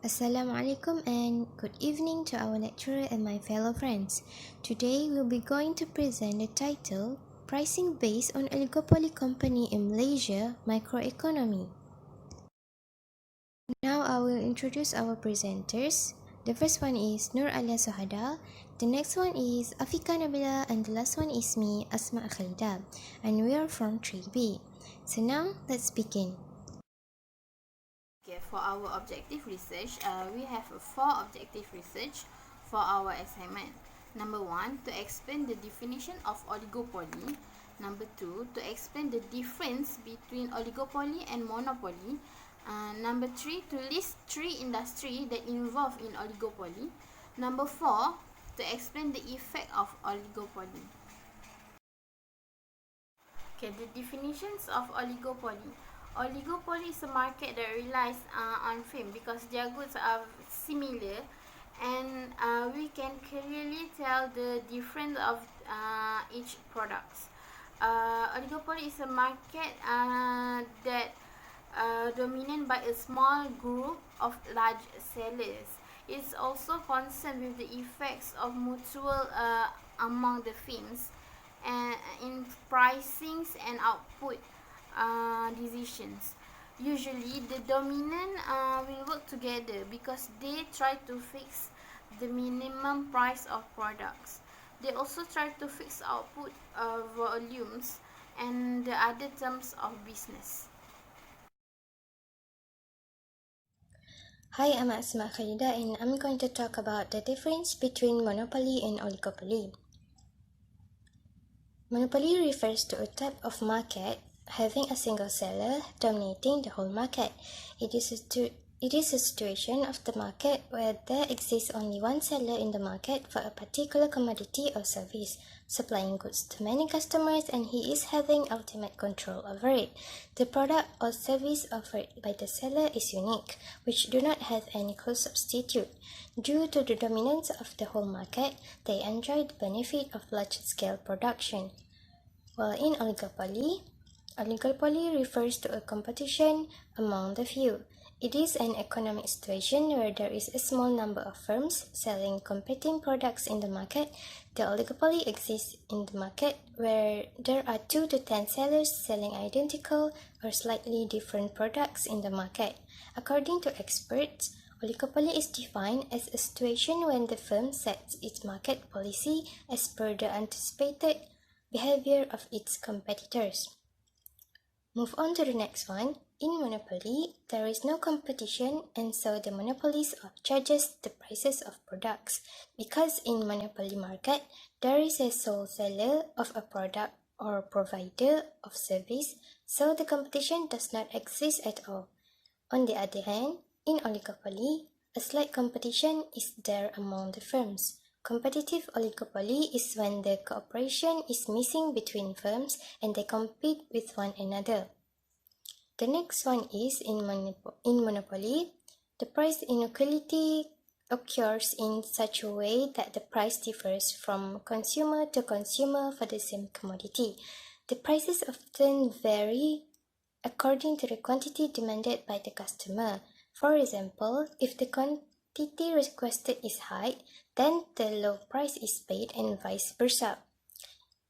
Assalamualaikum and good evening to our lecturer and my fellow friends. Today we'll be going to present the title Pricing Based on Oligopoly Company in Malaysia Microeconomy. Now I will introduce our presenters. The first one is Nur Alia Sohada, the next one is Afika Nabila, and the last one is me, Asma Khalida, and we are from 3B. So now let's begin. Okay, for our objective research, we have four objective research for our assignment. Number one, to explain the definition of oligopoly. Number two, to explain the difference between oligopoly and monopoly. Number three, to list three industries that involve in oligopoly. Number four, to explain the effect of oligopoly. Okay, the definitions of oligopoly. Oligopoly is a market that relies on fame because their goods are similar, and we can clearly tell the difference of each products. Oligopoly is a market that dominated by a small group of large sellers. It's also concerned with the effects of mutual among the firms and in pricings and output decisions. Usually, the dominant will work together because they try to fix the minimum price of products. They also try to fix output volumes and the other terms of business. Hi, I'm Asma Khalida and I'm going to talk about the difference between monopoly and oligopoly. Monopoly refers to a type of market having a single seller dominating the whole market. It is a situation of the market where there exists only one seller in the market for a particular commodity or service, supplying goods to many customers, and he is having ultimate control over it. The product or service offered by the seller is unique, which do not have any close substitute. Due to the dominance of the whole market, they enjoy the benefit of large-scale production. While in oligopoly refers to a competition among the few. It is an economic situation where there is a small number of firms selling competing products in the market. The oligopoly exists in the market where there are 2 to 10 sellers selling identical or slightly different products in the market. According to experts, oligopoly is defined as a situation when the firm sets its market policy as per the anticipated behavior of its competitors. Move on to the next one. In monopoly, there is no competition, and so the monopolist charges the prices of products. Because in monopoly market, there is a sole seller of a product or provider of service, so the competition does not exist at all. On the other hand, in oligopoly, a slight competition is there among the firms. Competitive oligopoly is when the cooperation is missing between firms and they compete with one another. The next one is in monopoly, the price inequality occurs in such a way that the price differs from consumer to consumer for the same commodity. The prices often vary according to the quantity demanded by the customer. For example, if the quantity requested is high, then the low price is paid and vice versa.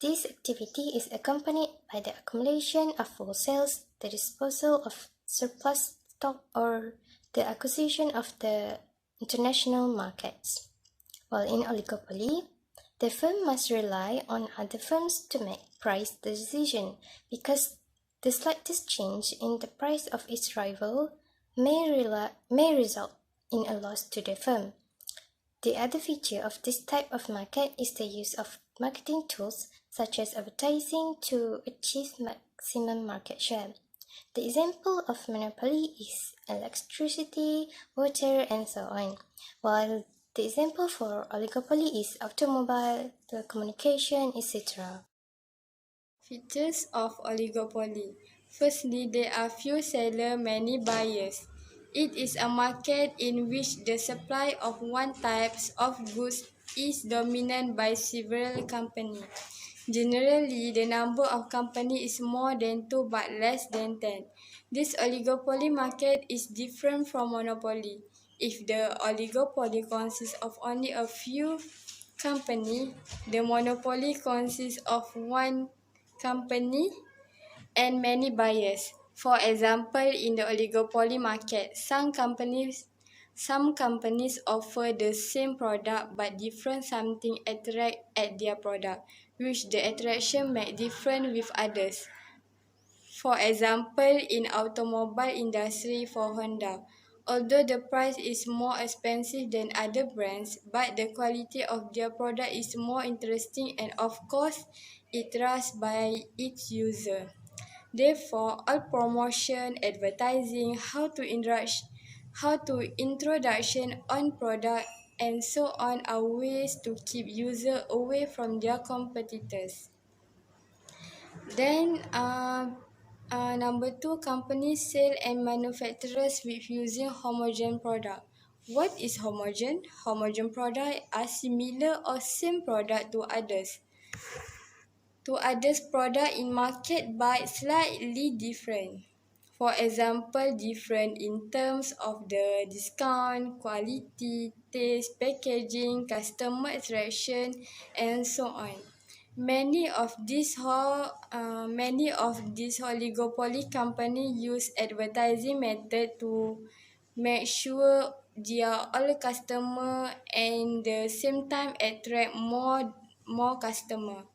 This activity is accompanied by the accumulation of full sales, the disposal of surplus stock, or the acquisition of the international markets. While in oligopoly, the firm must rely on other firms to make price decision because the slightest change in the price of its rival may result in a loss to the firm. The other feature of this type of market is the use of marketing tools such as advertising to achieve maximum market share. The example of monopoly is electricity, water, and so on, while the example for oligopoly is automobile, telecommunication, etc. Features of oligopoly. Firstly, there are few sellers, many buyers. It is a market in which the supply of one type of goods is dominated by several companies. Generally, the number of companies is more than 2 but less than 10. This oligopoly market is different from monopoly. If the oligopoly consists of only a few companies, the monopoly consists of one company and many buyers. For example, in the oligopoly market, some companies offer the same product but different something attract at their product, which the attraction make different with others. For example, in automobile industry for Honda, although the price is more expensive than other brands, but the quality of their product is more interesting and of course, it trusted by its user. Therefore, all promotion, advertising, how to introduction on product and so on are ways to keep user away from their competitors. Then, number two, companies sell and manufacturers with using homogeneous product. What is homogeneous? Homogeneous product are similar or same product to others product in market but slightly different. For example, different in terms of the discount, quality, taste, packaging, customer attraction, and so on. Many of these oligopoly companies use advertising method to make sure their all customer and the same time attract more customer.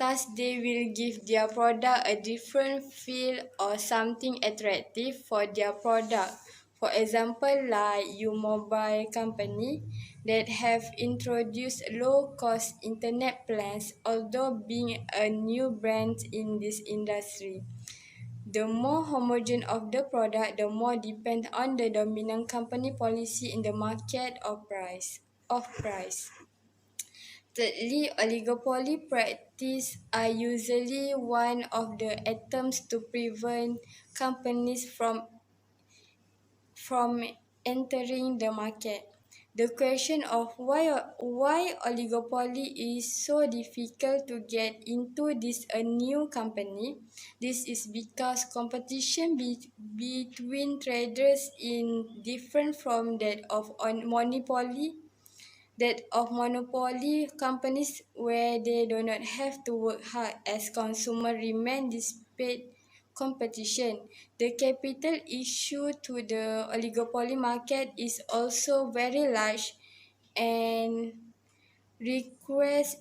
Thus, they will give their product a different feel or something attractive for their product. For example, like you mobile company that have introduced low-cost internet plans, although being a new brand in this industry. The more homogeneous of the product, the more depend on the dominant company policy in the market or price. Thirdly, oligopoly practice are usually one of the attempts to prevent companies from entering the market. The question of why oligopoly is so difficult to get into this a new company. This is because competition between traders is different from that of monopoly companies where they do not have to work hard as consumers remain despite competition. The capital issue to the oligopoly market is also very large and requires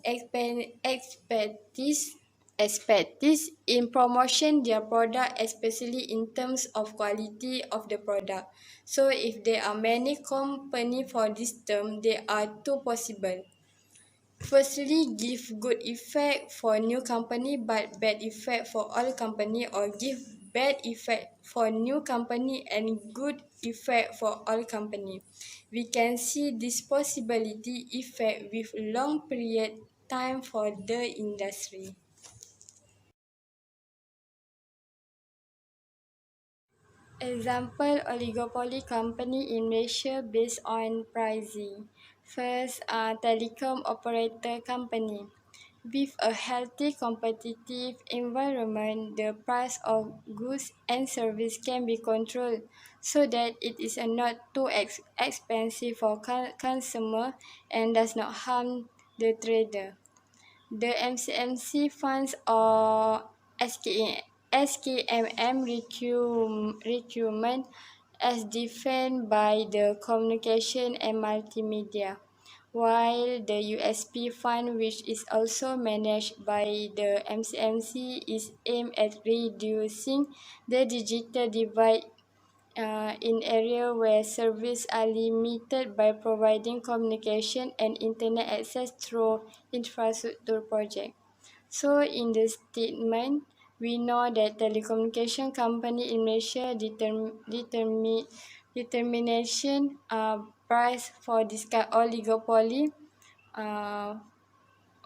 expertise in promotion their product, especially in terms of quality of the product. So if there are many companies for this term, there are two possible. Firstly, give good effect for new company but bad effect for all company, or give bad effect for new company and good effect for all company. We can see this possibility effect with long period time for the industry. Example, oligopoly company in Malaysia based on pricing. First, telecom operator company. With a healthy competitive environment, the price of goods and service can be controlled so that it is not too expensive for consumer and does not harm the trader. The MCMC funds or SKMM requirement as defined by the Communication and Multimedia, while the USP fund, which is also managed by the MCMC, is aimed at reducing the digital divide in areas where services are limited by providing communication and internet access through infrastructure projects. So in the statement, we know that telecommunication company in Malaysia determination price for this oligopoly uh,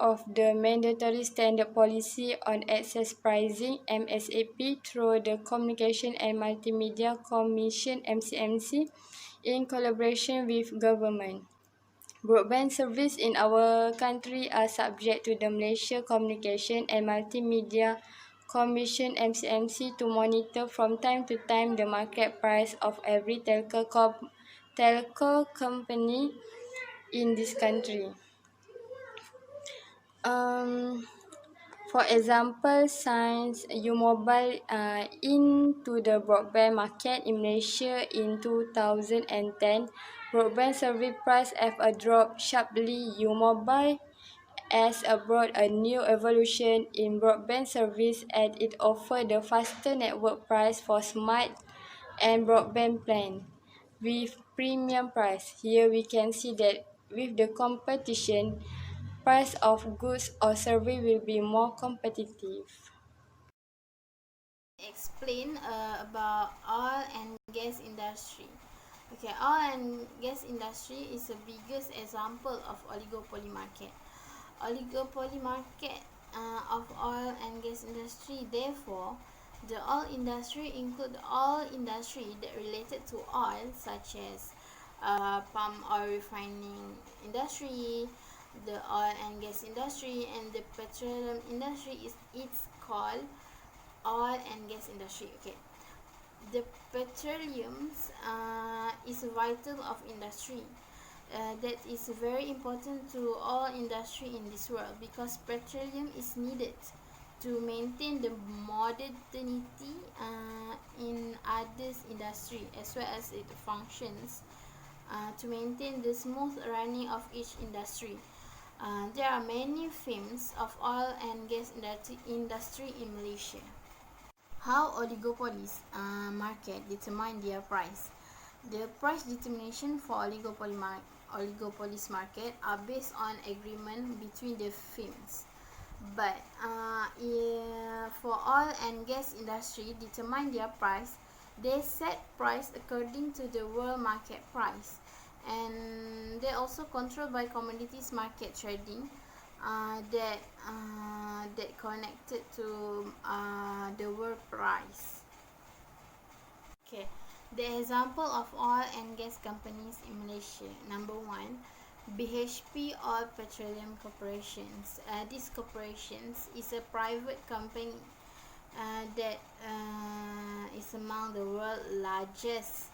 of the Mandatory Standard Policy on Access Pricing (MSAP) through the Communication and Multimedia Commission (MCMC) in collaboration with government. Broadband service in our country are subject to the Malaysia Communication and Multimedia Commission (MCMC) to monitor from time to time the market price of every telco company in this country. For example, since Mobile into the broadband market in Malaysia in 2010, broadband service price have dropped sharply. Mobile has brought a new evolution in broadband service as it offers the faster network price for smart and broadband plan with premium price. Here we can see that with the competition, price of goods or service will be more competitive. Explain about oil and gas industry. Okay, oil and gas industry is the biggest example of oligopoly market. Oligopoly market of oil and gas industry. Therefore, the oil industry include all industry that related to oil, such as palm oil refining industry, the oil and gas industry, and the petroleum industry. It's called oil and gas industry. Okay, the petroleum is vital of industry. That is very important to all industry in this world, because petroleum is needed to maintain the modernity in others industry, as well as it functions to maintain the smooth running of each industry. There are many firms of oil and gas industry in Malaysia. How oligopolies market determine their price. The price determination for oligopolies market are based on agreement between the firms. But for oil and gas industry determine their price, they set price according to the world market price, and they also controlled by commodities market trading that connected to the world price. Okay, the example of oil and gas companies in Malaysia. Number one, BHP Oil Petroleum Corporations. This corporations is a private company that is among the world's largest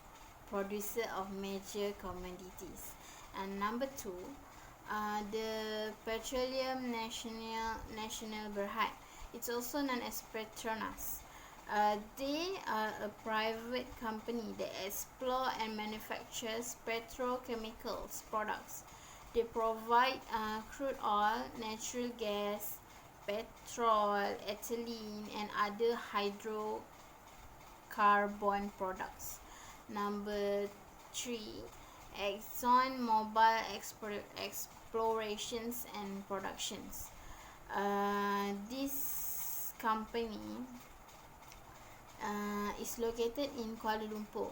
producer of major commodities. And number two, the Petroleum Nasional Berhad. It's also known as Petronas. They are a private company that explore and manufactures petrochemicals products. They provide crude oil, natural gas, petrol, ethylene, and other hydrocarbon products. Number three, Exxon Mobil Explorations and Productions. This company is located in Kuala Lumpur.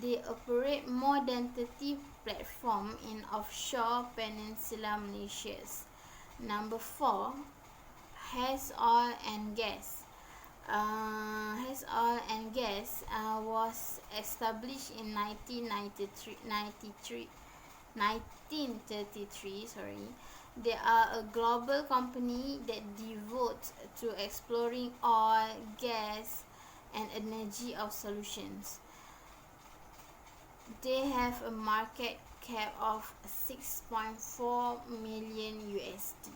They operate more than 30 platforms in offshore Peninsula Malaysia. Number four, Hess Oil and Gas. Hess Oil and Gas was established in 1933. They are a global company that devotes to exploring oil, gas, and energy of solutions. They have a market cap of 6.4 million USD.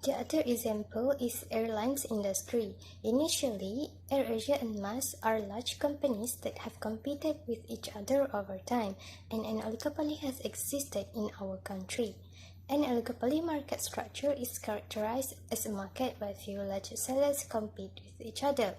The other example is Airlines Industry. Initially, AirAsia and MAS are large companies that have competed with each other over time, and an oligopoly has existed in our country. An oligopoly market structure is characterized as a market where few large sellers compete with each other.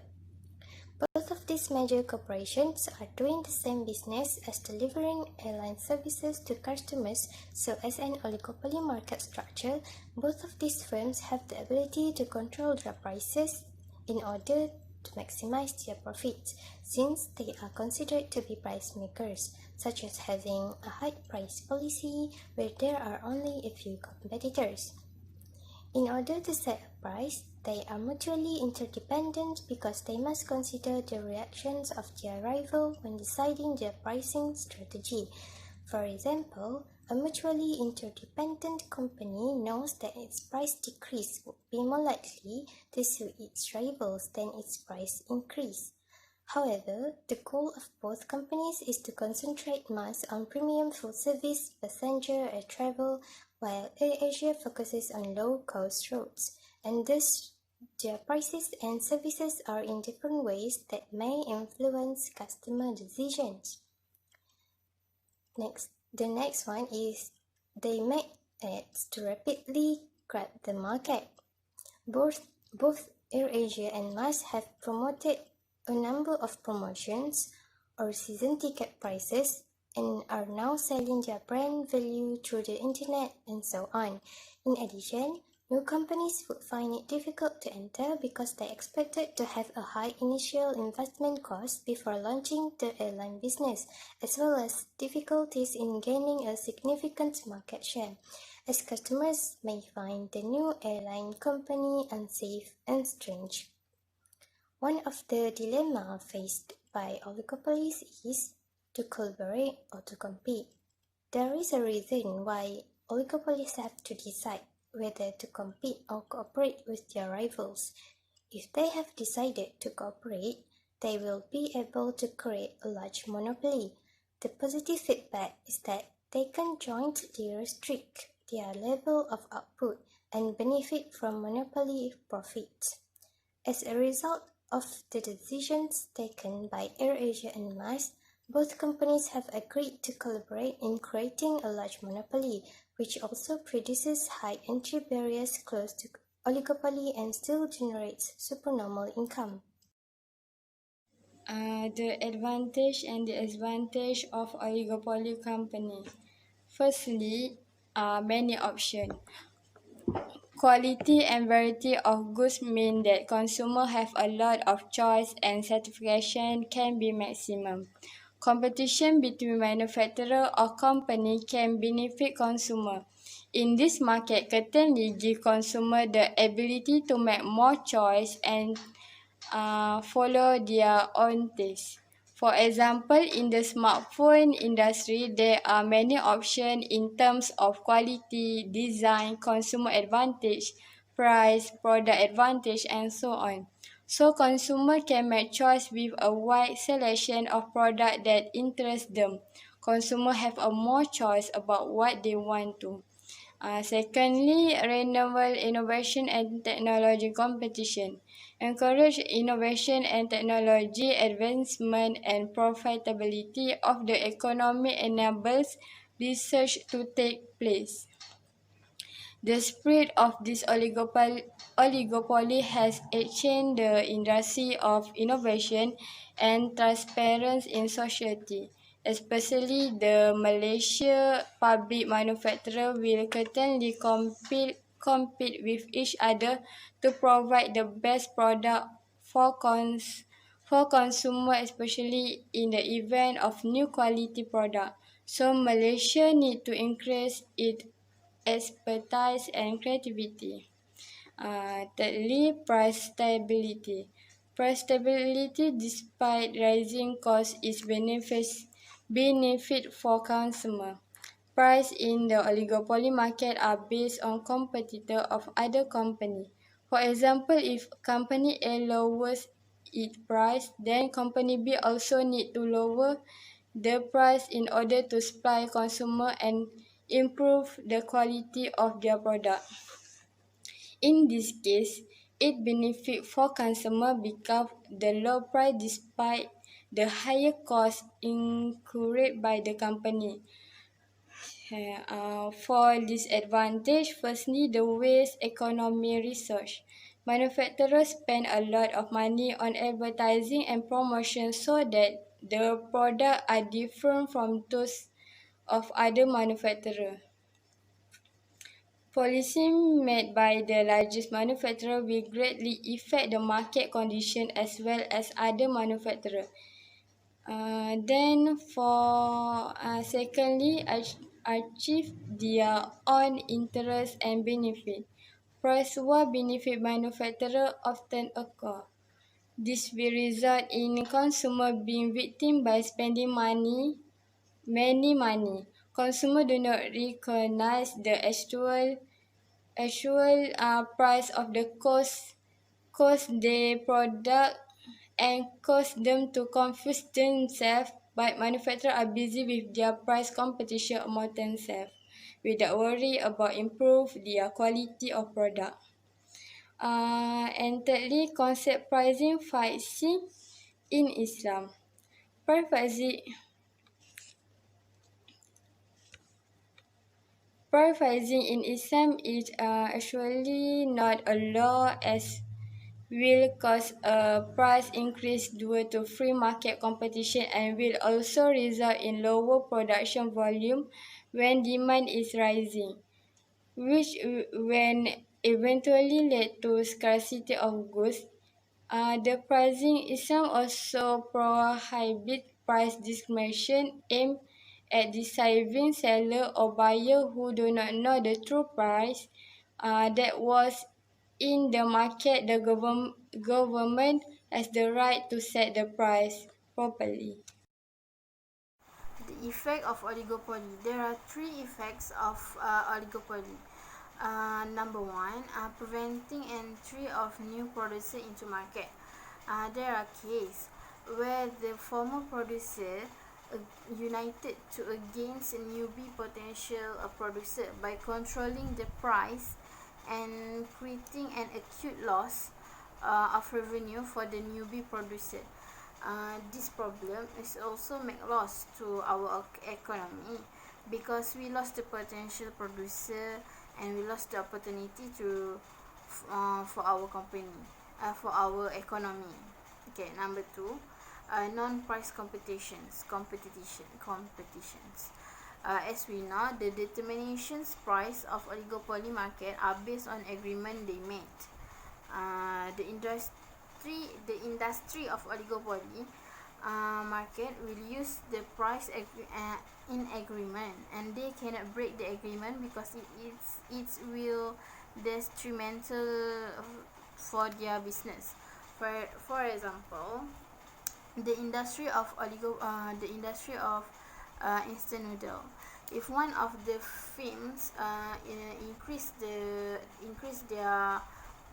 Both of these major corporations are doing the same business as delivering airline services to customers, so as an oligopoly market structure, both of these firms have the ability to control their prices in order to maximize their profits, since they are considered to be price makers, such as having a high price policy where there are only a few competitors. In order to set a price, they are mutually interdependent because they must consider the reactions of their rival when deciding their pricing strategy. For example, a mutually interdependent company knows that its price decrease would be more likely to suit its rivals than its price increase. However, the goal of both companies is to concentrate mass on premium full service passenger air travel, while AirAsia focuses on low-cost routes, and thus their prices and services are in different ways that may influence customer decisions. The next one is they make ads to rapidly grab the market. Both AirAsia and MAS have promoted a number of promotions or season ticket prices and are now selling their brand value through the internet and so on. In addition, new companies would find it difficult to enter because they expected to have a high initial investment cost before launching the airline business, as well as difficulties in gaining a significant market share, as customers may find the new airline company unsafe and strange. One of the dilemmas faced by oligopolies is to collaborate or to compete. There is a reason why oligopolies have to decide whether to compete or cooperate with their rivals. If they have decided to cooperate, they will be able to create a large monopoly. The positive feedback is that they can jointly restrict their level of output and benefit from monopoly profits. As a result of the decisions taken by AirAsia and MAS, both companies have agreed to collaborate in creating a large monopoly, which also produces high entry barriers close to oligopoly and still generates supernormal income. The advantage and disadvantage of oligopoly company. Firstly, many options. Quality and variety of goods mean that consumers have a lot of choice and satisfaction can be maximum. Competition between manufacturer or company can benefit consumer. In this market, certainly give consumer the ability to make more choice and follow their own taste. For example, in the smartphone industry, there are many options in terms of quality, design, consumer advantage, price, product advantage, and so on. So consumer can make choice with a wide selection of product that interest them. Consumer have a more choice about what they want to. Secondly, renewable innovation and technology competition. Encourage innovation and technology advancement and profitability of the economy enables research to take place. The spread of this oligopoly has changed the industry of innovation and transparency in society. Especially the Malaysia public manufacturer will certainly compete with each other to provide the best product for consumer, especially in the event of new quality product. So Malaysia need to increase its expertise and creativity. Thirdly, price stability. Price stability despite rising costs is benefit for consumer. Price in the oligopoly market are based on competitor of other company. For example, if company A lowers its price, then company B also need to lower the price in order to supply consumer and improve the quality of their product. In this case, it benefits for consumer because the low price despite the higher cost incurred by the company. For disadvantage, firstly, the waste economy research. Manufacturers spend a lot of money on advertising and promotion so that the products are different from those of other manufacturers. Policy made by the largest manufacturer will greatly affect the market condition as well as other manufacturers. Then for secondly, achieve their own interest and benefit. Price war benefit manufacturer often occur. This will result in consumer being victim by spending many money. Consumer do not recognize the actual price of the cost their product and cause them to confuse themselves, but manufacturers are busy with their price competition among themselves without worry about improve their quality of product. And thirdly, concept pricing fighting in Islam. Pricing in Islam is actually not a law as will cause a price increase due to free market competition and will also result in lower production volume when demand is rising, which when eventually led to scarcity of goods. The pricing Islam also prohibits price discrimination aimed at deceiving seller or buyer who do not know the true price that was in the market. The government has the right to set the price properly. The effect of oligopoly. There are three effects of oligopoly. Number one, preventing entry of new producer into market. There are cases where the former producer united to against a newbie potential producer by controlling the price and creating an acute loss of revenue for the newbie producer. This problem is also make loss to our economy because we lost the potential producer and we lost the opportunity to for our company, for our economy. Okay, number two, non-price competitions. As we know, the determinations price of oligopoly market are based on agreement they made. The industry of oligopoly market will use the price in agreement, and they cannot break the agreement because it will detrimental for their business. For example, the industry of instant noodle. If one of the firms increase their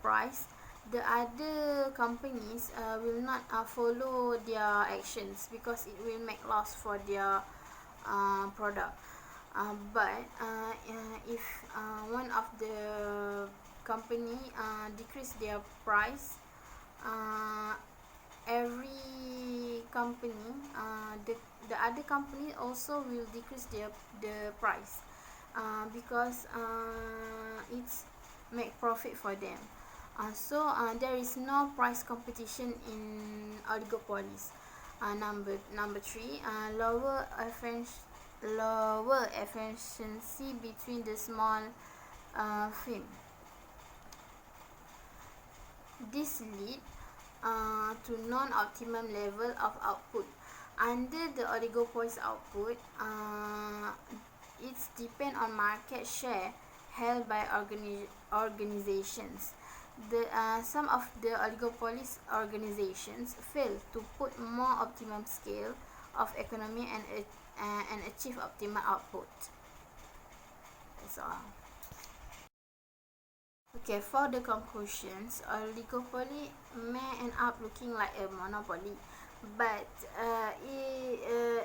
price, the other companies will not follow their actions because it will make loss for their product. But if one of the company decrease their price, every company, the other company also will decrease the price because it's make profit for them. So there is no price competition in oligopolies. Number three, lower efficiency between the small firm. This lead to non-optimum level of output. Under the oligopoly's output, it's depend on market share held by organizations. Some of the oligopoly organizations fail to put more optimum scale of economy and achieve optimal output. That's all. Okay, for the conclusions, oligopoly may end up looking like a monopoly, but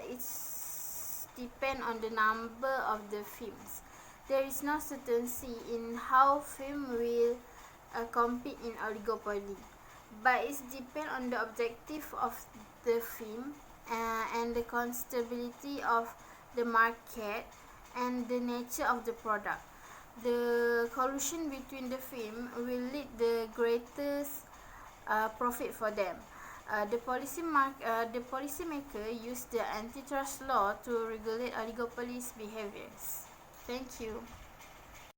it's depend on the number of the firms. There is no certainty in how firm will compete in oligopoly, but it depends on the objective of the firm and the stability of the market and the nature of the product. The collusion between the firm will lead the greatest profit for them. The policymaker use the antitrust law to regulate oligopolies' behaviors. Thank you.